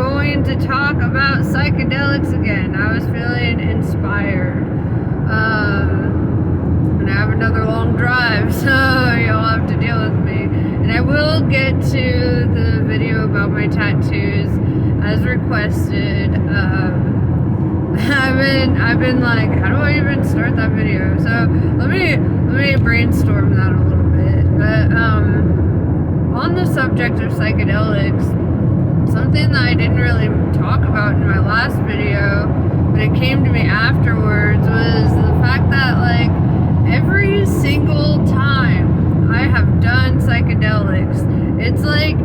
going to talk about psychedelics again. I was feeling inspired. And I have another long drive, so you'll have to deal with me. And I will get to the video about my tattoos as requested. I've been like, how do I even start that video? So let me brainstorm that a little bit. But on the subject of psychedelics, something that I didn't really talk about in my last video, but it came to me afterwards, was the fact that like every single time I have done psychedelics, it's like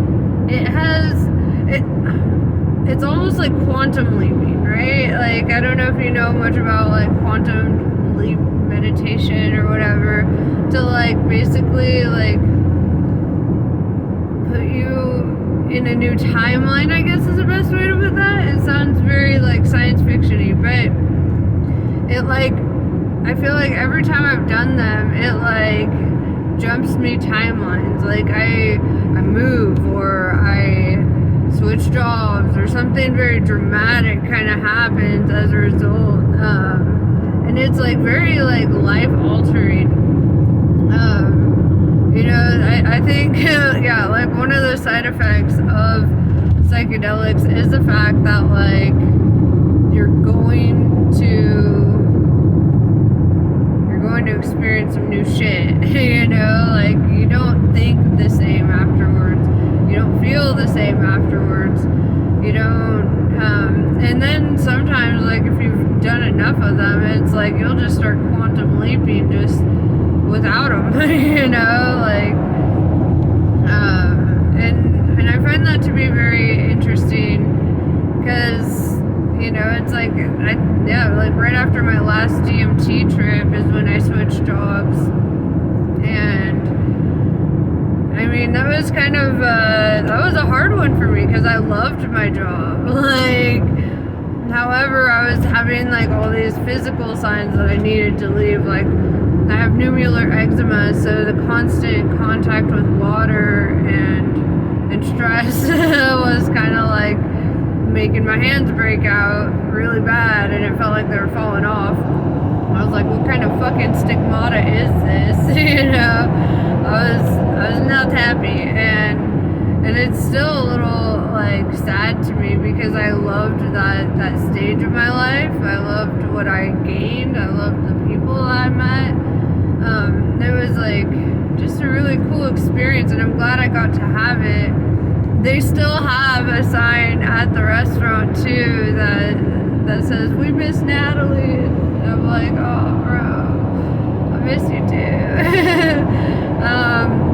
it's almost like quantum leaping, right? Like, I don't know if you know much about like quantum leap meditation or whatever, to like basically like put you in a new timeline, I guess is the best way to put that. It sounds very like science fiction-y, but it like, I feel like every time I've done them, it like jumps me timelines. Like I move, or I switch jobs, or something very dramatic kind of happens as a result. And it's like very like life altering. I think yeah, like one of the side effects of psychedelics is the fact that like you're going to experience some new shit. Like you don't think the same afterwards, you don't feel the same afterwards, you don't and then sometimes like if you've done enough of them, it's like you'll just start quantum leaping just without them. Like and I find that to be very interesting, because it's like like right after my last DMT trip is when I switched jobs. And I mean, that was kind of that was a hard one for me, because I loved my job. Like, however, I was having like all these physical signs that I needed to leave. Like, I have numelar eczema, so the constant contact with water and stress was kind of like making my hands break out really bad, and it felt like they were falling off. I was like, what kind of fucking stigmata is this? I was not happy, and it's still a little like sad to me, because I loved that stage of my life. I loved what I gained. I loved the people I met. It was like just a really cool experience, and I'm glad I got to have it. They still have a sign at the restaurant too that says, "We miss Natalie." And I'm like, oh bro, I miss you too.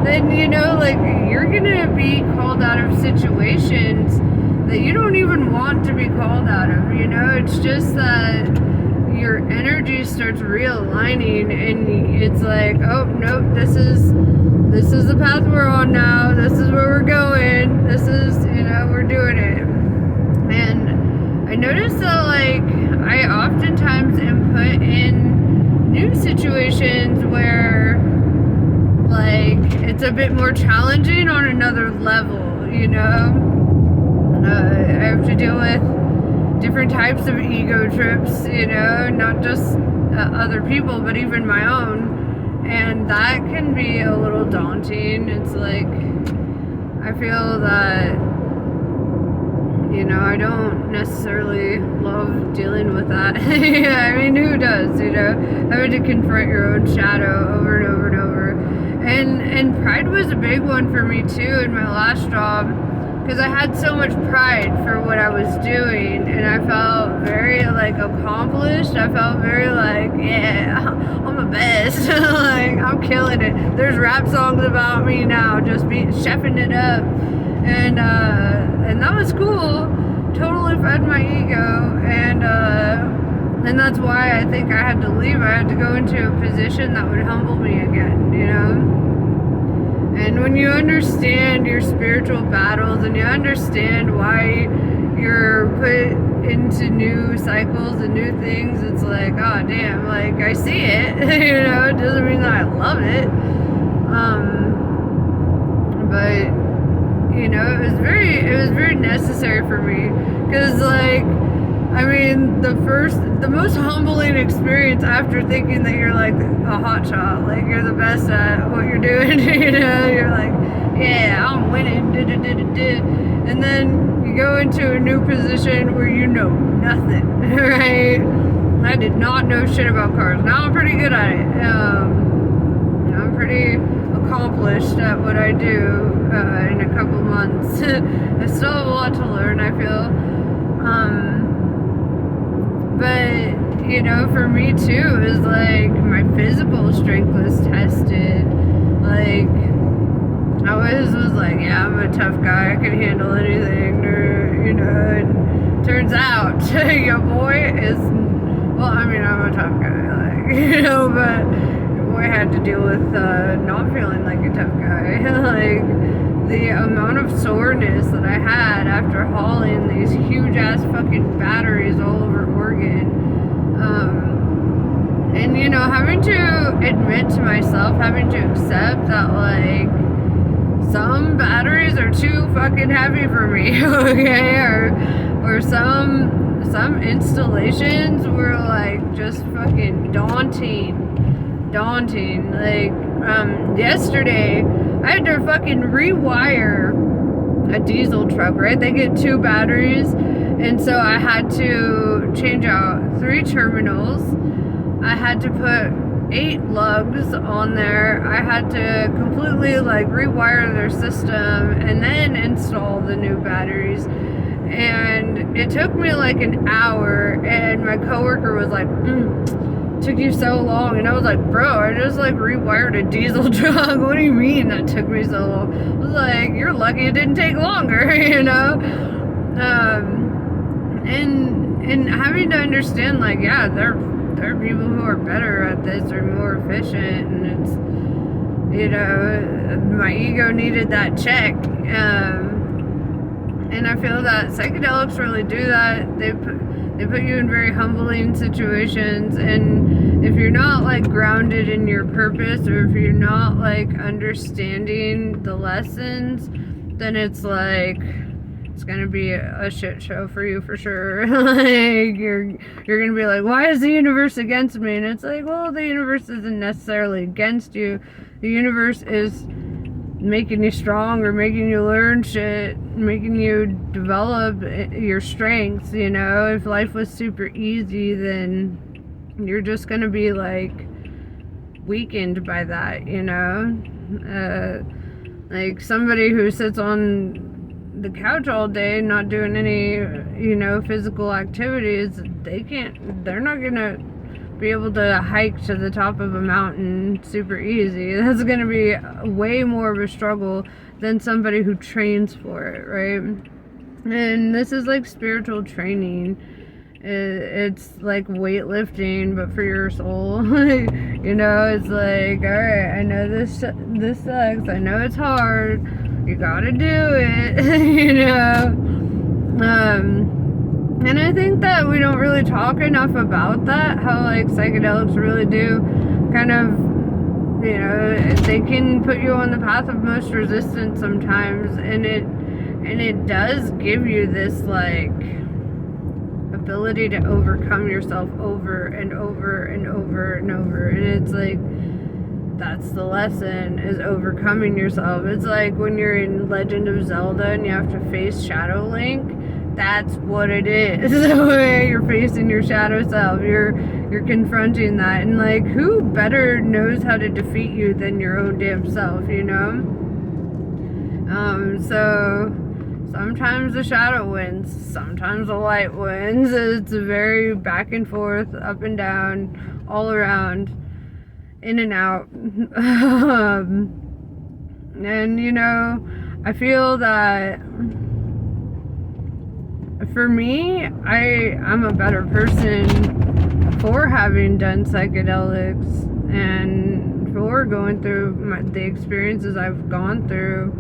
Then like you're gonna be called out of situations that you don't even want to be called out of. It's just that your energy starts realigning, and it's like, oh nope, this is the path we're on now. This is where we're going. This is, we're doing it. And I noticed that, like, I oftentimes am put in new situations where, like, it's a bit more challenging on another level, I have to deal with different types of ego trips, not just other people, but even my own. And that can be a little daunting. It's like, I feel that, I don't necessarily love dealing with that. I mean, who does, having to confront your own shadow over and over and over. And pride was a big one for me too in my last job, because I had so much pride for what I was doing, and I felt very like accomplished. I felt very like, yeah, I'm the best. Like, I'm killing it. There's rap songs about me now, just chefing it up, and that was cool. Totally fed my ego, and that's why I think I had to leave. I had to go into a position that would humble me again, And when you understand your spiritual battles, and you understand why you're put into new cycles and new things, it's like, oh damn, like I see it. It doesn't mean that I love it. But you know, it was very necessary for me, because like, I mean, the most humbling experience after thinking that you're like a hotshot, like you're the best at what you're doing, you know, you're like, yeah, I'm winning, and then you go into a new position where you know nothing, right? I did not know shit about cars. Now I'm pretty good at it. I'm pretty accomplished at what I do in a couple months. I still have a lot to learn, I feel. But, you know, for me too, is like my physical strength was tested. Like, I was like, yeah, I'm a tough guy, I can handle anything, or, you know, and turns out, your boy is, well, I mean, I'm a tough guy, like, you know, but your boy had to deal with not feeling like a tough guy. Like, the amount of soreness that I had after hauling these huge ass fucking batteries all over Oregon. And, you know, having to admit to myself, having to accept that, like, some batteries are too fucking heavy for me, okay? Or some installations were, like, just fucking daunting. Like, yesterday, I had to fucking rewire a diesel truck, right? They get 2 batteries, and so I had to change out 3 terminals. I had to put 8 lugs on there. I had to completely like rewire their system and then install the new batteries. And it took me like an hour, and my coworker was like, took you so long. And I was like, bro, I just like rewired a diesel truck. What do you mean that took me so long? I was like, you're lucky it didn't take longer, you know? And having to understand, like, yeah, there are people who are better at this or more efficient, and it's, you know, my ego needed that check. And I feel that psychedelics really do that. They put you in very humbling situations, and if you're not like grounded in your purpose, or if you're not like understanding the lessons, then it's like, it's gonna be a shit show for you for sure. Like, you're gonna be like, why is the universe against me? And it's like, well, the universe isn't necessarily against you. The universe is making you strong, or making you learn shit, making you develop your strengths, you know? If life was super easy, then you're just gonna be like weakened by that, you know? Like somebody who sits on the couch all day not doing any, you know, physical activities, they're not gonna be able to hike to the top of a mountain super easy. That's gonna be way more of a struggle than somebody who trains for it, right? And this is like spiritual training. It's like weightlifting, but for your soul. You know, it's like, all right, I know this sucks, I know it's hard, you gotta do it. You know, and I think that we don't really talk enough about that, how like psychedelics really do kind of, you know, they can put you on the path of most resistance sometimes, and it does give you this like ability to overcome yourself over and over and over and over. And it's like, that's the lesson, is overcoming yourself. It's like when you're in Legend of Zelda and you have to face Shadow Link. That's what it is. The way you're facing your shadow self, you're confronting that, and like, who better knows how to defeat you than your own damn self, you know? So sometimes the shadow wins, sometimes the light wins. It's a very back and forth, up and down, all around, in and out. And you know, I feel that for me, I'm a better person for having done psychedelics and for going through the experiences I've gone through,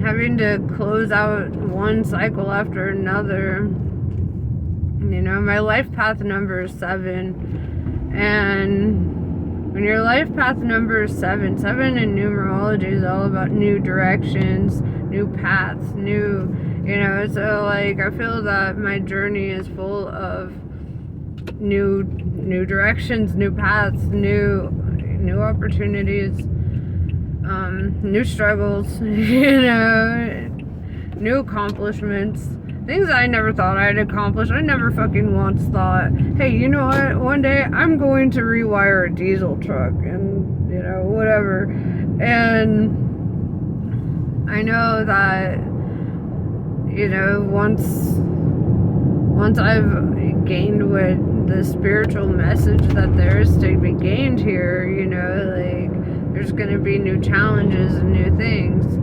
having to close out one cycle after another. You know, my life path number is 7, and when your life path number is 7 in numerology is all about new directions, new paths, so like I feel that my journey is full of new directions, new paths, new opportunities, new struggles, new accomplishments, things I never thought I'd accomplish. I never fucking once thought, hey, you know what, one day I'm going to rewire a diesel truck and whatever. And I know that once I've gained what the spiritual message that there is to be gained here, like there's going to be new challenges and new things.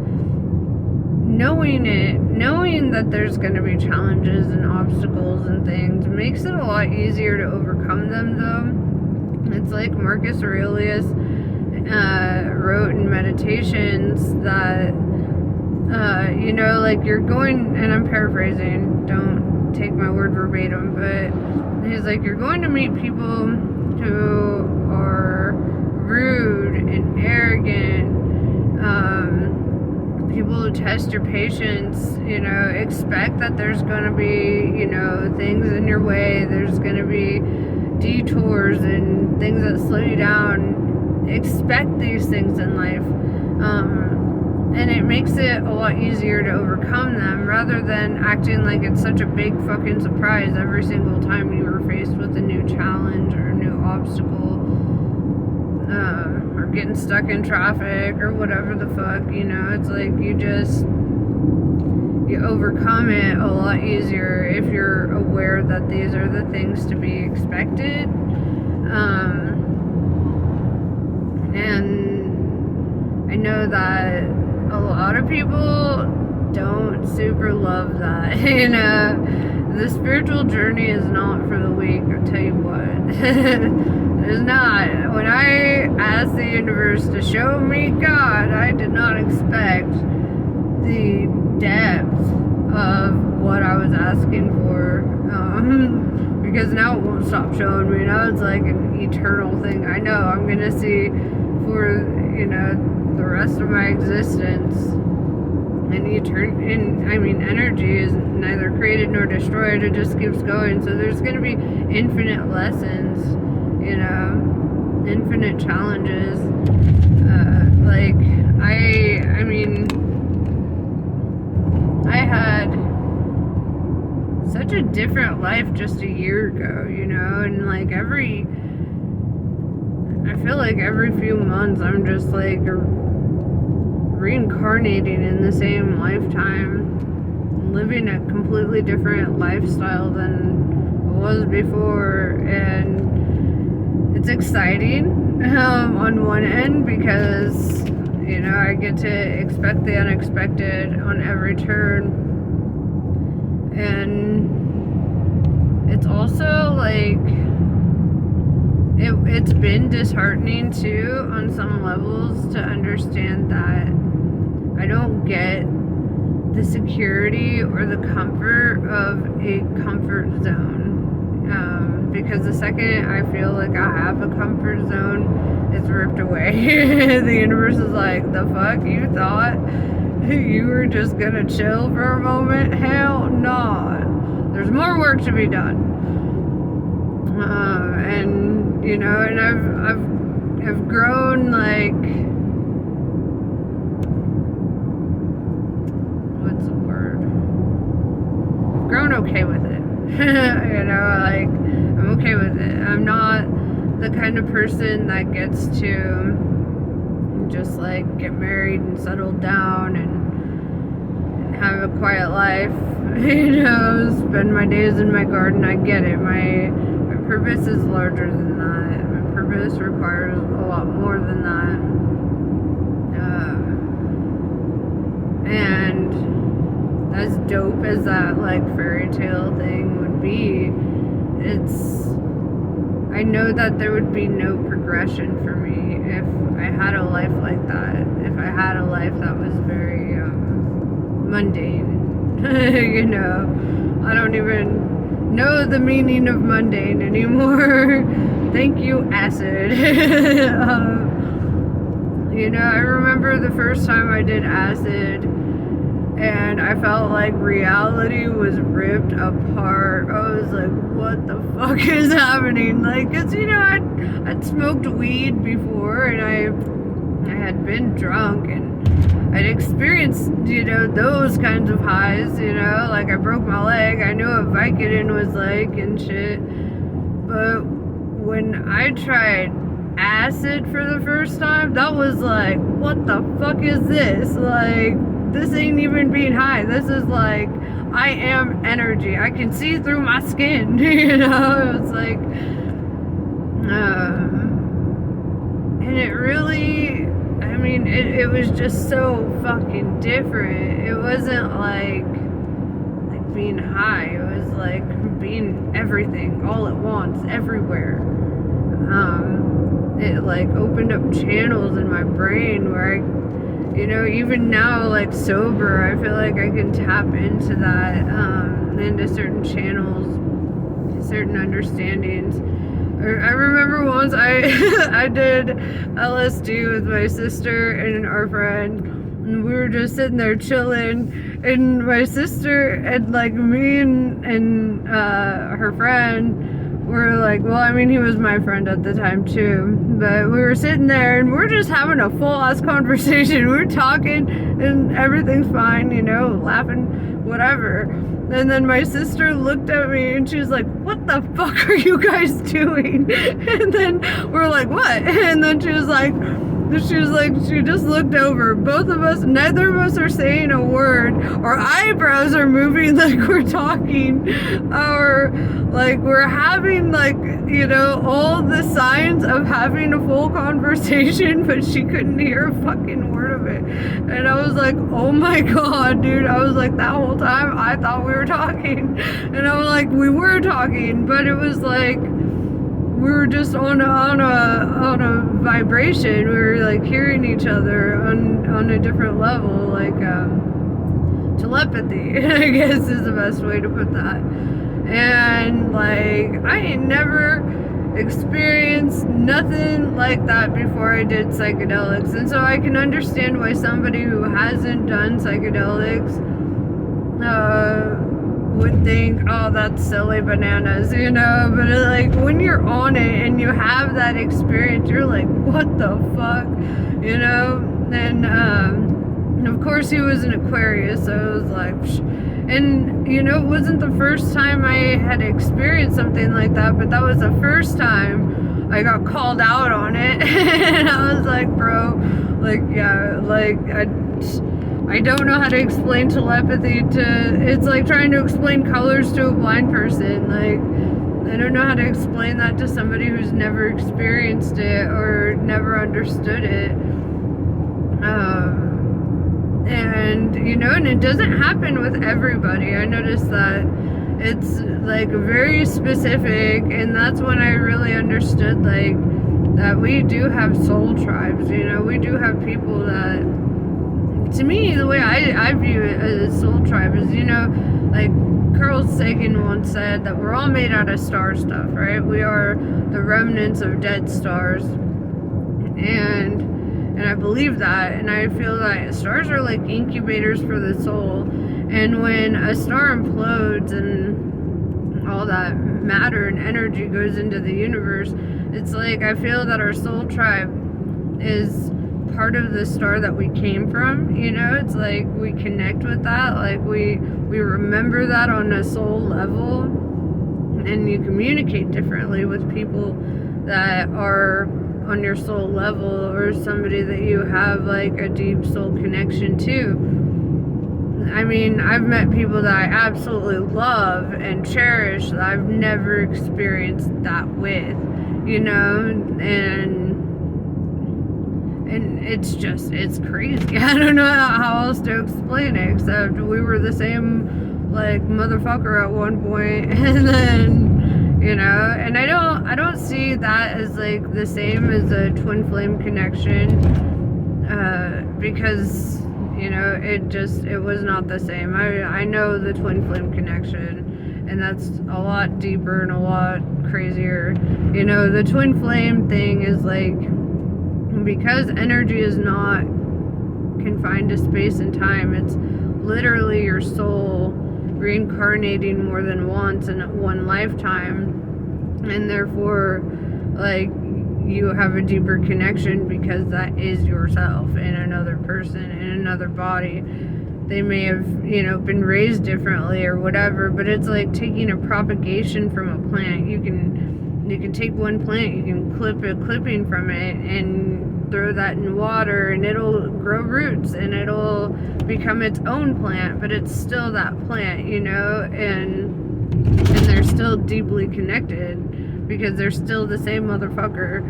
Knowing that there's going to be challenges and obstacles and things makes it a lot easier to overcome them, though. It's like Marcus Aurelius wrote in Meditations that like you're going, and I'm paraphrasing, don't take my word verbatim, but he's like, you're going to meet people who are rude and arrogant, people who test your patience. Expect that there's going to be things in your way, there's going to be detours and things that slow you down. Expect these things in life, and it makes it a lot easier to overcome them, rather than acting like it's such a big fucking surprise every single time you were faced with a new challenge or a new obstacle, or getting stuck in traffic or whatever the fuck. It's like you overcome it a lot easier if you're aware that these are the things to be expected. And I know that a lot of people don't super love that. The spiritual journey is not for the weak, I'll tell you what. It's not. When I asked the universe to show me God, I did not expect the depth of what I was asking for, because now it won't stop showing me. Now it's like an eternal thing. I know I'm gonna see for the rest of my existence. And energy is neither created nor destroyed, it just keeps going. So there's going to be infinite lessons, infinite challenges. I had such a different life just a year ago, and like I feel like every few months I'm just like reincarnating in the same lifetime, living a completely different lifestyle than it was before. And it's exciting on one end, because I get to expect the unexpected on every turn, and it's also like it's been disheartening too on some levels to understand that I don't get the security or the comfort of a comfort zone. Because the second I feel like I have a comfort zone, it's ripped away. The universe is like, the fuck? You thought you were just gonna chill for a moment? Hell no. There's more work to be done. And I've grown, like, what's the word? I've grown okay with it. Like, I'm okay with it. I'm not the kind of person that gets to just like get married and settle down and have a quiet life, spend my days in my garden. I get it. My purpose is larger than that. My purpose requires a lot more than that. And as dope as that like fairy tale thing would be, I know that there would be no progression for me if I had a life like that. If I had a life that was very mundane. I don't even know the meaning of mundane anymore. Thank you, acid. I remember the first time I did acid, and I felt like reality was ripped apart. I was like, what the fuck is happening? Like, cause I'd smoked weed before, and I had been drunk, and I'd experienced, those kinds of highs, like I broke my leg. I knew what Vicodin was like and shit. But when I tried acid for the first time, that was like, what the fuck is this? Like, this ain't even being high. This is like, I am energy. I can see through my skin, It's like, and it really, it was just so fucking different. It wasn't like being high. It was like being everything all at once, everywhere. It like opened up channels in my brain where I, even now, like sober, I feel like I can tap into that, into certain channels, certain understandings. I remember once I did LSD with my sister and our friend, and we were just sitting there chilling, and my sister and like me and her friend were like, well, he was my friend at the time too, but we were sitting there and we're just having a full ass conversation. We're talking and everything's fine, laughing, whatever. And then my sister looked at me and she was like, what the fuck are you guys doing? And then we're like, what? And then she just looked over. Both of us, neither of us are saying a word. Our eyebrows are moving like we're talking. We're having all the signs of having a full conversation, but she couldn't hear a fucking word of it. And I was like, oh my God, dude. I was like, that whole time I thought we were talking. And I was like, we were talking, but it was like, we were just on a vibration. We were like hearing each other on a different level, like telepathy, I guess is the best way to put that. And like, I ain't never experienced nothing like that before I did psychedelics, and so I can understand why somebody who hasn't done psychedelics would think, oh, that's silly bananas, but like when you're on it and you have that experience, you're like, what the fuck, and of course he was an Aquarius, so it was like, and it wasn't the first time I had experienced something like that, but that was the first time I got called out on it. And I was like, bro, like, yeah, like I don't know how to explain telepathy it's like trying to explain colors to a blind person. Like, I don't know how to explain that to somebody who's never experienced it or never understood it. And it doesn't happen with everybody. I noticed that it's like very specific, and that's when I really understood like that we do have soul tribes. We do have people that, to me, the way I view it as soul tribe is, like Carl Sagan once said that we're all made out of star stuff, right? We are the remnants of dead stars. And I believe that, and I feel that stars are like incubators for the soul. And when a star implodes and all that matter and energy goes into the universe, it's like I feel that our soul tribe is part of the star that we came from. It's like we connect with that, like we remember that on a soul level, and you communicate differently with people that are on your soul level, or somebody that you have like a deep soul connection to. I've met people that I absolutely love and cherish that I've never experienced that with, and it's crazy. I don't know how else to explain it, except we were the same like motherfucker at one point, and then and I don't see that as like the same as a twin flame connection, because it was not the same. I know the twin flame connection, and that's a lot deeper and a lot crazier. The twin flame thing is like, because energy is not confined to space and time, it's literally your soul reincarnating more than once in one lifetime, and therefore, like, you have a deeper connection because that is yourself in another person, in another body. They may have, been raised differently or whatever, but it's like taking a propagation from a plant. You can take one plant, you can clip a clipping from it and throw that in water, and it'll grow roots and it'll become its own plant, but it's still that plant, and they're still deeply connected because they're still the same motherfucker.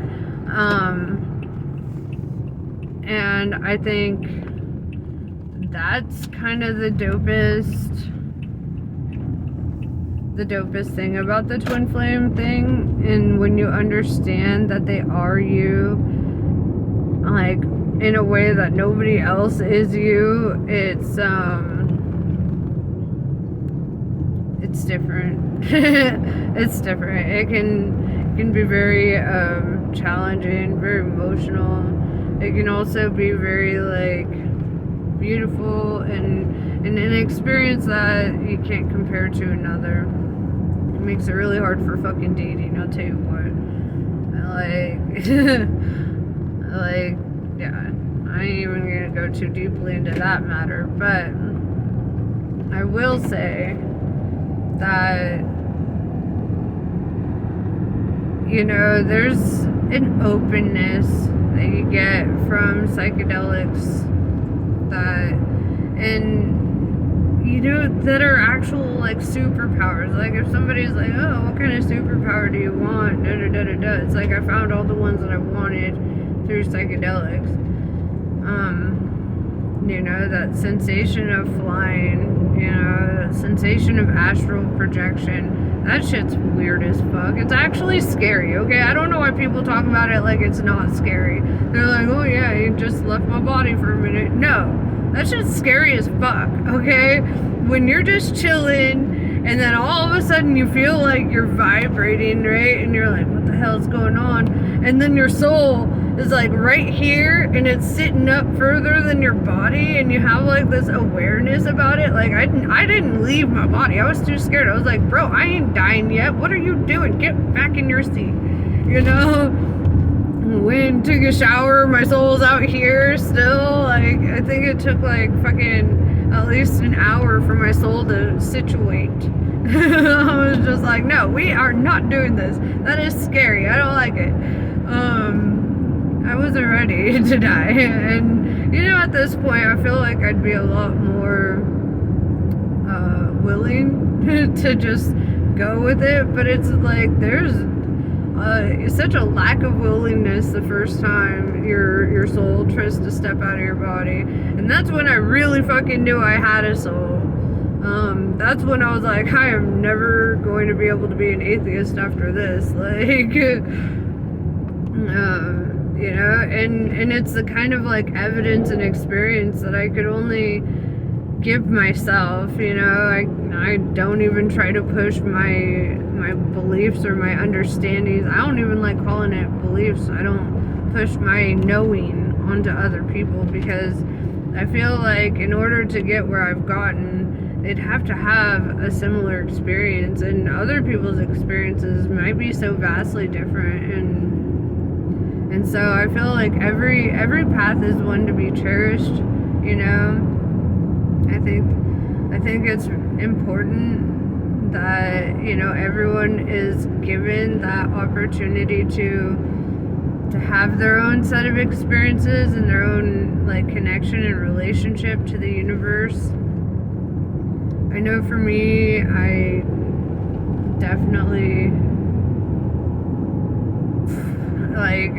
And I think that's kind of the dopest thing about the twin flame thing. And when you understand that they are you, like, in a way that nobody else is you, it's different. It's different. It can be very challenging, very emotional. It can also be very, like, beautiful and an experience that you can't compare to another. It makes it really hard for fucking dating, I'll tell you what. Like, yeah, I ain't even gonna go too deeply into that matter, but I will say that, there's an openness that you get from psychedelics that are actual, like, superpowers. Like, if somebody's like, oh, what kind of superpower do you want? It's like, I found all the ones that I wanted through psychedelics. That sensation of flying, that sensation of astral projection. That shit's weird as fuck. It's actually scary, okay? I don't know why people talk about it like it's not scary. They're like, oh yeah, you just left my body for a minute. No, that shit's scary as fuck, okay? When you're just chilling and then all of a sudden you feel like you're vibrating, right? And you're like, what the hell is going on? And then your soul is like right here and it's sitting up further than your body, and you have like this awareness about it. Like, I didn't leave my body. I was too scared. I was like, bro, I ain't dying yet. What are you doing? Get back in your seat. Went, took a shower, my soul's out here still. Like, I think it took like fucking at least an hour for my soul to situate. I was just like, no, we are not doing this. That is scary. I don't like it. I wasn't ready to die. And, at this point, I feel like I'd be a lot more willing to just go with it. But it's like, there's such a lack of willingness the first time your soul tries to step out of your body. And that's when I really fucking knew I had a soul. That's when I was like, I am never going to be able to be an atheist after this. Like, and it's the kind of like evidence and experience that I could only give myself. I don't even try to push my beliefs or my understandings. I don't even like calling it beliefs. I don't push my knowing onto other people, because I feel like in order to get where I've gotten, they'd have to have a similar experience, and other people's experiences might be so vastly different, and so I feel like every path is one to be cherished. I think it's important that everyone is given that opportunity to have their own set of experiences and their own, like, connection and relationship to the universe. I know for me, I definitely, like,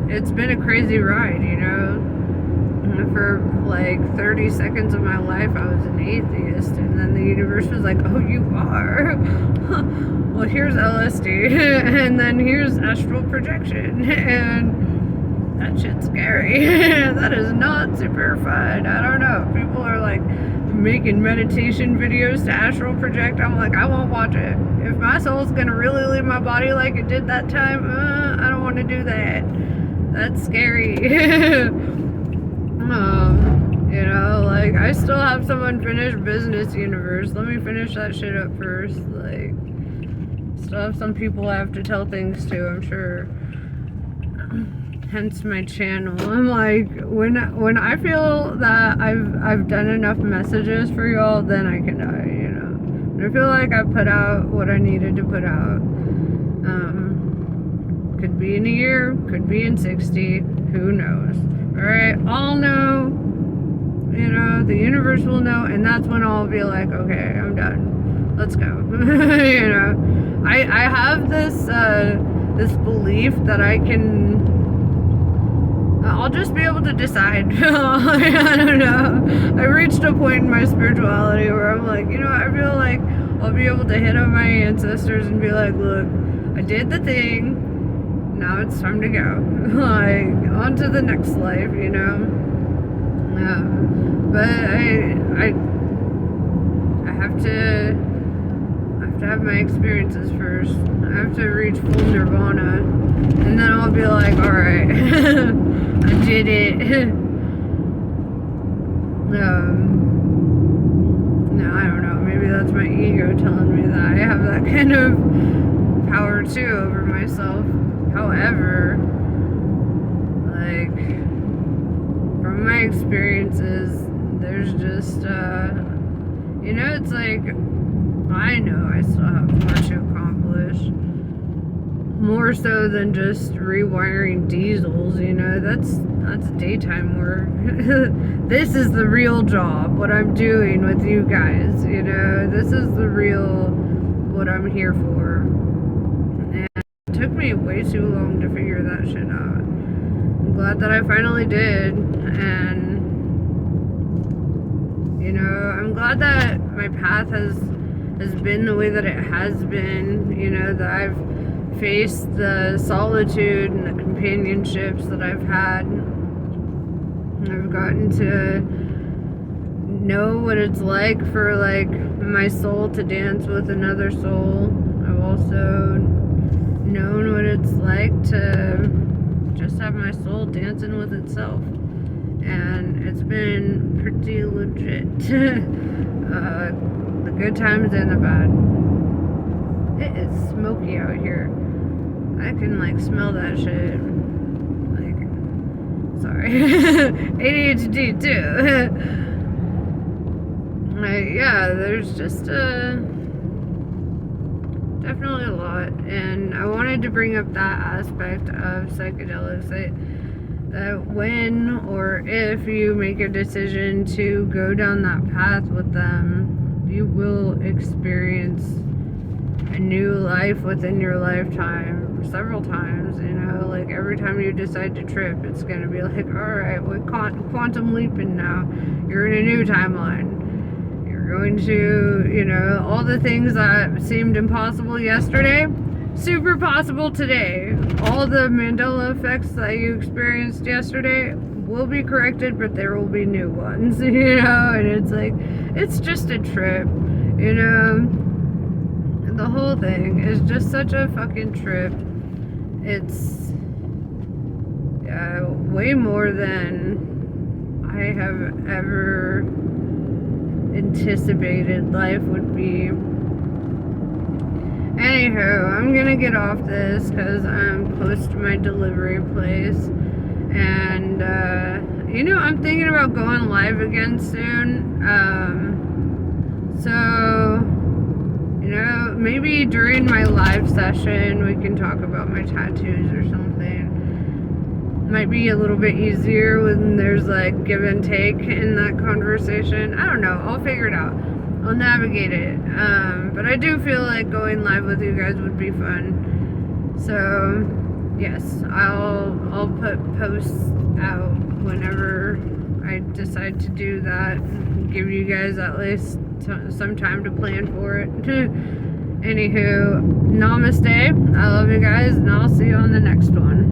it's been a crazy ride, For like 30 seconds of my life, I was an atheist, and then the universe was like, oh, you are? Well, here's LSD, and then here's astral projection, and that shit's scary. That is not super fun. I don't know. People are like making meditation videos to astral project. I'm like, I won't watch it. If my soul's gonna really leave my body like it did that time, I don't want to do that. That's scary. You know, like, I still have some unfinished business universe. Let me finish that shit up first. Like, still have some people I have to tell things to, I'm sure. Hence my channel. I'm like, when I feel that I've done enough messages for y'all, then I can die, you know. When I feel like I put out what I needed to put out. Could be in a year, could be in 60, who knows. Alright, I'll know, you know, the universe will know, and that's when I'll be like, okay, I'm done. Let's go. You know. I have this belief that I'll just be able to decide. I don't know. I reached a point in my spirituality where I'm like, you know, I feel like I'll be able to hit up my ancestors and be like, look, I did the thing. Now it's time to go. Like, on to the next life, you know? But I have to have my experiences first. I have to reach full nirvana. And then I'll be like, alright, I did it. No, I don't know. Maybe that's my ego telling me that I have that kind of power too over myself. However, like, from my experiences, there's just, you know, it's like, I know I still have more to accomplish. More so than just rewiring diesels, you know, that's daytime work. This is the real job, what I'm doing with you guys, you know, this is the real, what I'm here for. And it took me way too long to figure that shit out. I'm glad that I finally did, and, you know, I'm glad that my path has been the way that it has been, you know, that I've faced the solitude and the companionships that I've had. I've gotten to know what it's like for, like, my soul to dance with another soul. I've also known what it's like to just have my soul dancing with itself. And it's been pretty legit. The good times and the bad. It is smoky out here. I can, like, smell that shit. Like, sorry. ADHD too. Like, yeah, there's just definitely a lot. And I wanted to bring up that aspect of psychedelics. That when or if you make a decision to go down that path with them, you will experience a new life within your lifetime several times, you know, like every time you decide to trip, it's going to be like, alright, we're quantum leaping now. You're in a new timeline. You're going to, you know, all the things that seemed impossible yesterday, super possible today. All the Mandela effects that you experienced yesterday will be corrected, but there will be new ones, you know, and it's like, it's just a trip, you know. The whole thing is just such a fucking trip. It's, yeah, way more than I have ever anticipated life would be. Anywho, I'm gonna get off this because I'm close to my delivery place. And, you know, I'm thinking about going live again soon. So, you know, maybe during my live session we can talk about my tattoos or something. Might be a little bit easier when there's like give and take in that conversation. I don't know. I'll figure it out. I'll navigate it. But I do feel like going live with you guys would be fun. So, yes, I'll put posts out whenever I decide to do that. Give you guys at least some time to plan for it. Anywho, namaste. I love you guys, and I'll see you on the next one.